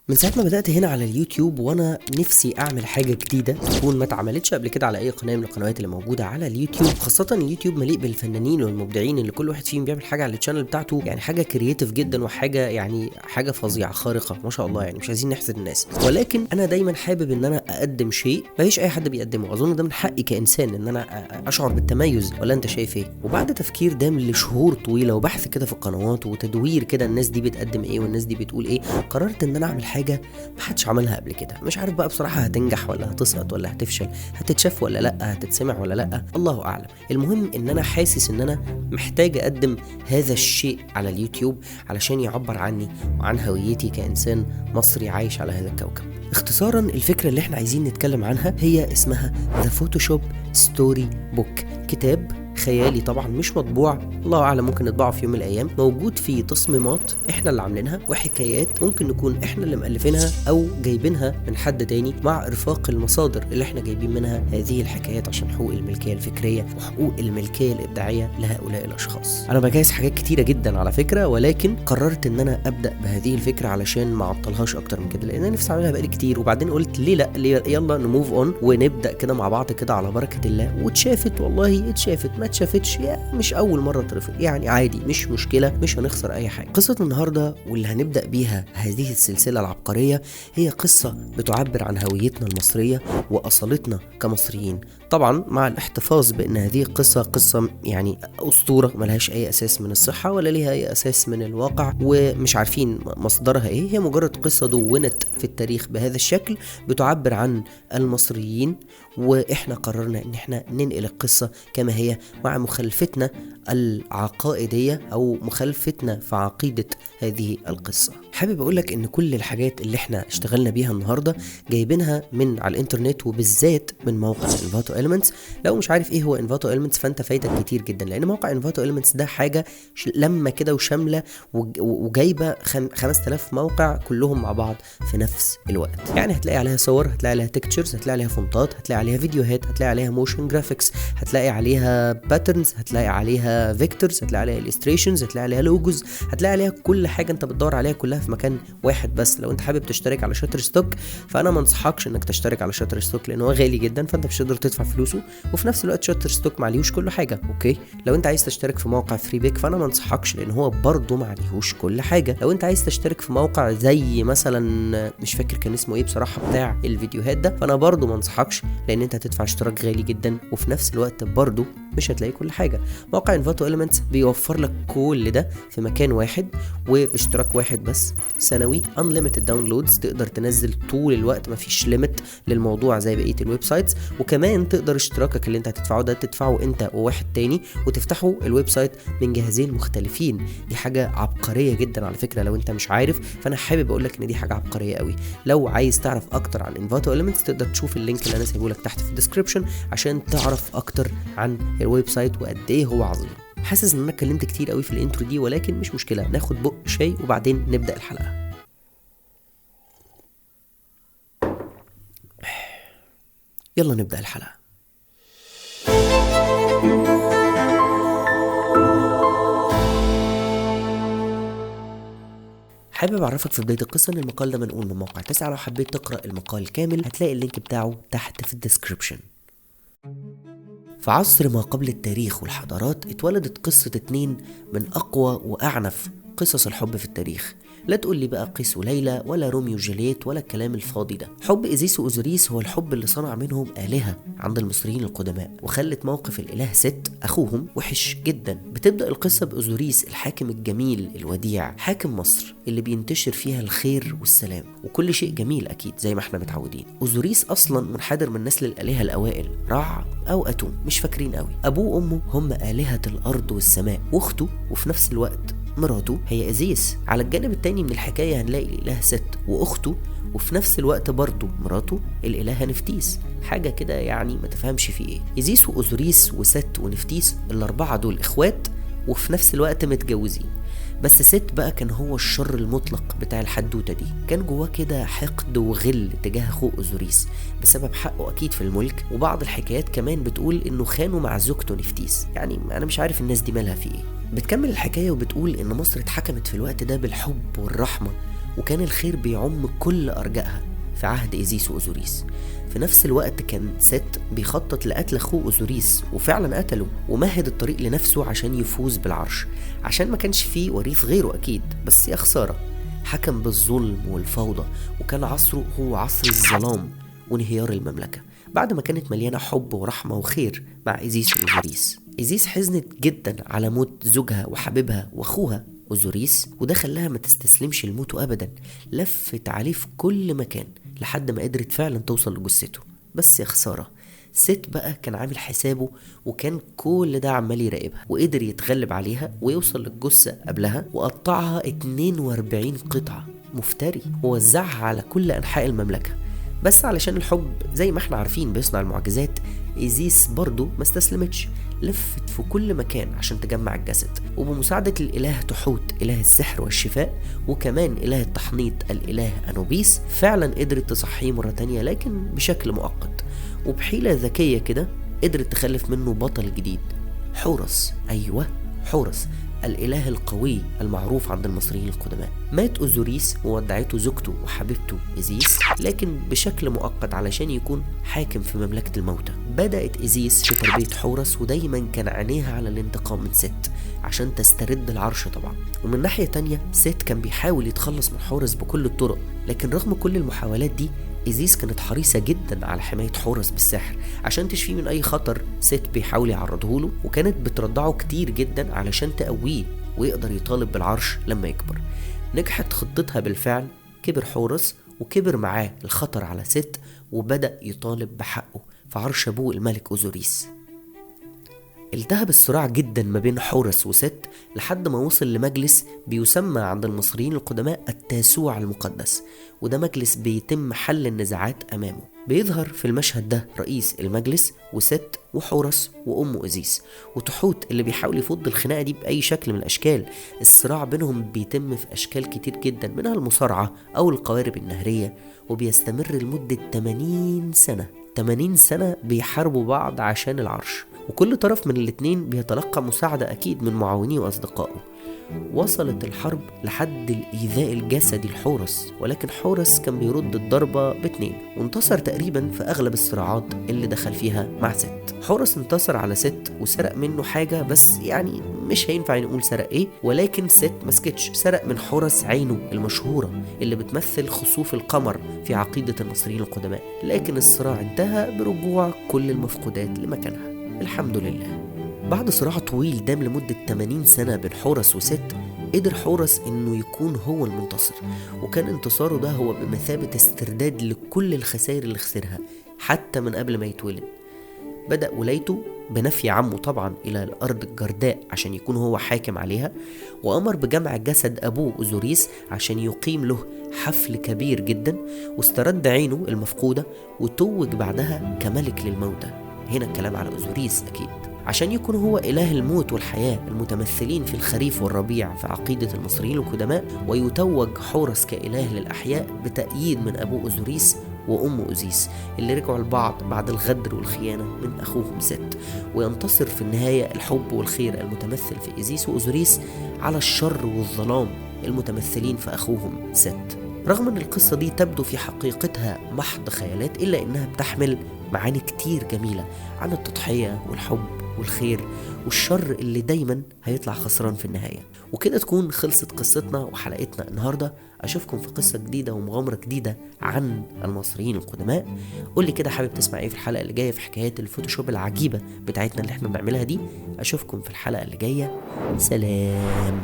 من ساعة ما بدأت هنا على اليوتيوب وانا نفسي اعمل حاجة جديدة تكون ما اتعملتش قبل كده على اي قناة من القنوات اللي موجودة على اليوتيوب، خاصة اليوتيوب مليء بالفنانين والمبدعين اللي كل واحد فيهم بيعمل حاجة على الشانل بتاعته، يعني حاجة كرييتيف جدا وحاجة يعني حاجة فظيعة خارقة ما شاء الله، يعني مش عايزين نحسد الناس، ولكن انا دايما حابب ان انا اقدم شيء مفيش اي حد بيقدمه. اظن ده من حقي كإنسان ان انا اشعر بالتميز، ولا انت شايف ايه؟ وبعد تفكير دام لشهور طويلة وبحث كده في القنوات وتدوير كده الناس دي بتقدم ايه والناس دي بتقول ايه، قررت ان انا اعمل حاجة محدش عملها قبل كده. مش عارف بقى بصراحة هتنجح ولا هتسقط ولا هتفشل، هتتشاف ولا لا، هتتسمع ولا لا، الله اعلم. المهم ان انا حاسس ان انا محتاج اقدم هذا الشيء على اليوتيوب علشان يعبر عني وعن هويتي كإنسان مصري عايش على هذا الكوكب. اختصارا الفكرة اللي احنا عايزين نتكلم عنها هي اسمها The Photoshop Story Book، كتاب خيالي طبعا مش مطبوع، الله اعلم ممكن نطبعه في يوم من الايام، موجود فيه تصميمات احنا اللي عاملينها وحكايات ممكن نكون احنا اللي مؤلفينها او جايبينها من حد تاني، مع ارفاق المصادر اللي احنا جايبين منها هذه الحكايات عشان حقوق الملكيه الفكريه وحقوق الملكيه الابداعيه لهؤلاء الاشخاص. انا بجهز حاجات كتيره جدا على فكره، ولكن قررت ان انا ابدا بهذه الفكره علشان ما اعطلهاش اكتر من كده، لان انا نفسي اعملها بقالي كتير، وبعدين قلت ليه لا، يلا نموف اون ونبدا كده مع بعض كده على بركه الله. واتشافت والله اتشافت، ما اتشافتش مش اول مره ترفض، يعني عادي مش مشكله، مش هنخسر اي حاجه. قصه النهارده واللي هنبدا بيها هذه السلسله العبقريه هي قصه بتعبر عن هويتنا المصريه واصالتنا كمصريين، طبعا مع الاحتفاظ بان هذه قصه يعني اسطوره ملهاش اي اساس من الصحه ولا ليها اي اساس من الواقع، ومش عارفين مصدرها ايه. هي مجرد قصه دونت في التاريخ بهذا الشكل بتعبر عن المصريين، واحنا قررنا ان احنا ننقل القصه كما هي مع مخالفتنا العقائديه او مخالفتنا في عقيده هذه القصه. حابب اقولك ان كل الحاجات اللي احنا اشتغلنا بيها النهارده جايبينها من على الانترنت، وبالذات من موقع انفاتو إليمنتس. لو مش عارف ايه هو انفاتو إليمنتس فانت فايتك كتير جدا، لان موقع انفاتو إليمنتس ده حاجه لما كده وشامله وجايبه 5000 موقع كلهم مع بعض في نفس الوقت. يعني هتلاقي عليها صور، هتلاقي عليها تكتشرز، هتلاقي عليها فونتات، هتلاقي عليها فيديوهات، هتلاقي عليها موشن جرافيكس، هتلاقي عليها باترنز، هتلاقي عليها فيكتورز، هتلاقي عليها illustrations، هتلاقي عليها لوجوز، هتلاقي عليها كل حاجه انت بتدور عليها كلها في مكان واحد بس. لو انت حابب تشترك على شاتر ستوك فانا ما انصحكش انك تشترك على شاتر ستوك لان هو غالي جدا، فانت مش هتقدر تدفع فلوسه، وفي نفس الوقت شاتر ستوك معليهوش كل حاجه. اوكي، لو انت عايز تشترك في موقع فري بيك فانا ما انصحكش لان هو برضه معليهوش كل حاجه. لو انت عايز تشترك في موقع زي مثلا مش فاكر كان اسمه ايه بصراحه بتاع الفيديوهات ده، فانا برضه ما انصحكش لان انت هتدفع اشتراك غالي جدا وفي نفس الوقت برضه مش هتلاقي كل حاجه. موقع انفاتو إليمنتس بيوفر لك كل ده في مكان واحد وباشتراك واحد بس سنوي، unlimited downloads، تقدر تنزل طول الوقت، مفيش ليميت للموضوع زي بقيه الويب سايتس. وكمان تقدر اشتراكك اللي انت هتدفعه ده تدفعه انت وواحد تاني وتفتحوا الويب سايت من جهازين مختلفين. دي حاجه عبقريه جدا على فكره، لو انت مش عارف فانا حابب اقول لك ان دي حاجه عبقريه قوي. لو عايز تعرف اكتر عن انفاتو إليمنتس تقدر تشوف اللينك اللي انا سايبه لك تحت في الديسكربشن عشان تعرف اكتر عن الويب سايت وقد ايه هو عظيم. حاسس ان انا اتكلمت كتير قوي في الانترو دي، ولكن مش مشكله، ناخد بق شاي وبعدين نبدا الحلقه. يلا نبدا الحلقه. حابب اعرفك في بدايه القصه ان المقال ده منقول من موقع 9، لو حبيت تقرا المقال كامل هتلاقي اللينك بتاعه تحت في الديسكربشن. في عصر ما قبل التاريخ والحضارات اتولدت قصة 2 من أقوى وأعنف قصص الحب في التاريخ. لا تقول لي بقى قيس وليلى ولا روميو وجولييت ولا الكلام الفاضي ده. حب إيزيس وأوزوريس هو الحب اللي صنع منهم آلهة عند المصريين القدماء، وخلت موقف الإله ست أخوهم وحش جدا. بتبدأ القصة بأوزوريس الحاكم الجميل الوديع، حاكم مصر اللي بينتشر فيها الخير والسلام وكل شيء جميل أكيد زي ما احنا متعودين. أوزوريس أصلا منحدر من نسل الآلهة الأوائل، رع أو أتوم مش فاكرين قوي. أبوه وأمه هم آلهة الأرض والسماء، وأخته وفي نفس الوقت مراته هي إيزيس. على الجانب التاني من الحكاية هنلاقي الإله ست وأخته وفي نفس الوقت برضه مراته الإلهة نفتيس، حاجة كده يعني ما تفهمش في إيه. إيزيس وأوزوريس وست ونفتيس الأربعة دول إخوات وفي نفس الوقت متجوزين، بس ست بقى كان هو الشر المطلق بتاع الحدوتة دي. كان جواه كده حقد وغل تجاه أخوه أوزوريس بسبب حقه أكيد في الملك، وبعض الحكايات كمان بتقول إنه خانه مع زوجته نفتيس. يعني أنا مش عارف الناس دي مالها في إيه. بتكمل الحكاية وبتقول إن مصر اتحكمت في الوقت ده بالحب والرحمة وكان الخير بيعم كل أرجائها في عهد إيزيس وأوزوريس. في نفس الوقت كان ست بيخطط لقتل أخوه أوزوريس، وفعلا قتله ومهد الطريق لنفسه عشان يفوز بالعرش، عشان ما كانش فيه وريث غيره أكيد، بس يا خسارة حكم بالظلم والفوضى، وكان عصره هو عصر الظلام وانهيار المملكة بعد ما كانت مليانة حب ورحمة وخير مع إيزيس وأوزوريس. إيزيس حزنت جدا على موت زوجها وحبيبها وأخوها أوزوريس، وده خلاها ما تستسلمش لموته أبدا، لفت عليه في كل مكان لحد ما قدرت فعلا توصل لجثته. بس يا خسارة ست بقى كان عامل حسابه، وكان كل ده عمال يراقبها، وقدر يتغلب عليها ويوصل للجثة قبلها وقطعها 42 قطعة مفتري ووزعها على كل أنحاء المملكة. بس علشان الحب زي ما احنا عارفين بيصنع المعجزات، إيزيس برضو ما استسلمتش، لفت في كل مكان عشان تجمع الجسد، وبمساعدة الإله تحوت إله السحر والشفاء، وكمان إله التحنيط الإله أنوبيس، فعلا قدرت تصحيه مرة تانية لكن بشكل مؤقت، وبحيلة ذكية كده قدرت تخلف منه بطل جديد، حورس. أيوة حورس الإله القوي المعروف عند المصريين القدماء. مات أوزوريس وودعته زوجته وحبيبته إيزيس، لكن بشكل مؤقت علشان يكون حاكم في مملكة الموتى. بدأت إيزيس في تربية حورس، ودايما كان عينيها على الانتقام من ست عشان تسترد العرش طبعا. ومن ناحية تانية ست كان بيحاول يتخلص من حورس بكل الطرق، لكن رغم كل المحاولات دي إيزيس كانت حريصة جدا على حماية حورس بالسحر عشان تشفيه من أي خطر ست بيحاول يعرضه له، وكانت بترضعه كتير جدا علشان تقويه ويقدر يطالب بالعرش لما يكبر. نجحت خطتها بالفعل، كبر حورس وكبر معاه الخطر على ست، وبدأ يطالب بحقه في عرش أبوه الملك أوزوريس. التهب الصراع جدا ما بين حورس وست لحد ما وصل لمجلس بيسمى عند المصريين القدماء التاسوع المقدس، وده مجلس بيتم حل النزاعات أمامه. بيظهر في المشهد ده رئيس المجلس وست وحورس وأم إيزيس وتحوت اللي بيحاول يفض الخناقة دي بأي شكل من الأشكال. الصراع بينهم بيتم في أشكال كتير جدا، منها المصارعة أو القوارب النهرية، وبيستمر لمدة 80 سنة. 80 سنة بيحاربوا بعض عشان العرش، وكل طرف من الاتنين بيتلقى مساعدة أكيد من معاونيه وأصدقائه. وصلت الحرب لحد الإيذاء الجسدي لحورس، ولكن حورس كان بيرد الضربة ب2 وانتصر تقريبا في أغلب الصراعات اللي دخل فيها مع ست. حورس انتصر على ست وسرق منه حاجة، بس يعني مش هينفع نقول سرق ايه، ولكن ست مسكتش، سرق من حورس عينه المشهورة اللي بتمثل خسوف القمر في عقيدة المصريين القدماء. لكن الصراع انتهى برجوع كل المفقودات لمكانها الحمد لله. بعد صراع طويل دام لمدة 80 سنة بين حورس وست، قدر حورس انه يكون هو المنتصر، وكان انتصاره ده هو بمثابة استرداد لكل الخسائر اللي خسرها حتى من قبل ما يتولد. بدأ ولايته بنفي عمه طبعا إلى الأرض الجرداء عشان يكون هو حاكم عليها، وأمر بجمع جسد أبوه أوزوريس عشان يقيم له حفل كبير جدا، واسترد عينه المفقودة وتوج بعدها كملك للموتى. هنا الكلام على أوزوريس أكيد، عشان يكون هو إله الموت والحياة المتمثلين في الخريف والربيع في عقيدة المصريين القدماء، ويتوج حورس كإله للأحياء بتأييد من أبوه أوزوريس وأم أوزيس اللي رجعوا لبعض بعد الغدر والخيانة من أخوهم ست، وينتصر في النهاية الحب والخير المتمثل في إيزيس وأوزوريس على الشر والظلام المتمثلين في أخوهم ست. رغم أن القصة دي تبدو في حقيقتها محض خيالات، إلا أنها بتحمل معاني كتير جميلة عن التضحية والحب والخير والشر اللي دايما هيطلع خسران في النهاية. وكده تكون خلصت قصتنا وحلقتنا النهاردة. أشوفكم في قصة جديدة ومغامرة جديدة عن المصريين القدماء. قولي كده حابب تسمع ايه في الحلقة اللي جاية في حكايات الفوتوشوب العجيبة بتاعتنا اللي احنا بنعملها دي. أشوفكم في الحلقة اللي جاية. سلام.